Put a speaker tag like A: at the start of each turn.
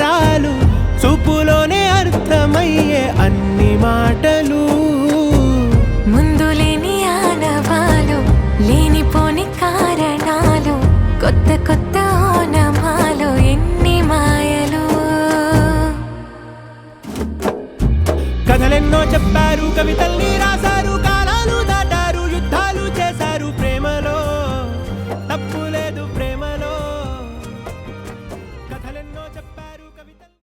A: అక్షరాలు చూపులోనే అర్థమయ్యే అన్ని మాటలు
B: ముందు లేని ఆనవాలు లేనిపోని కారణాలు కొత్త కొత్త ఓనమాలు ఎన్ని మాయలు
A: కథలెన్నో చెప్పారు కవితల్ని రాశారు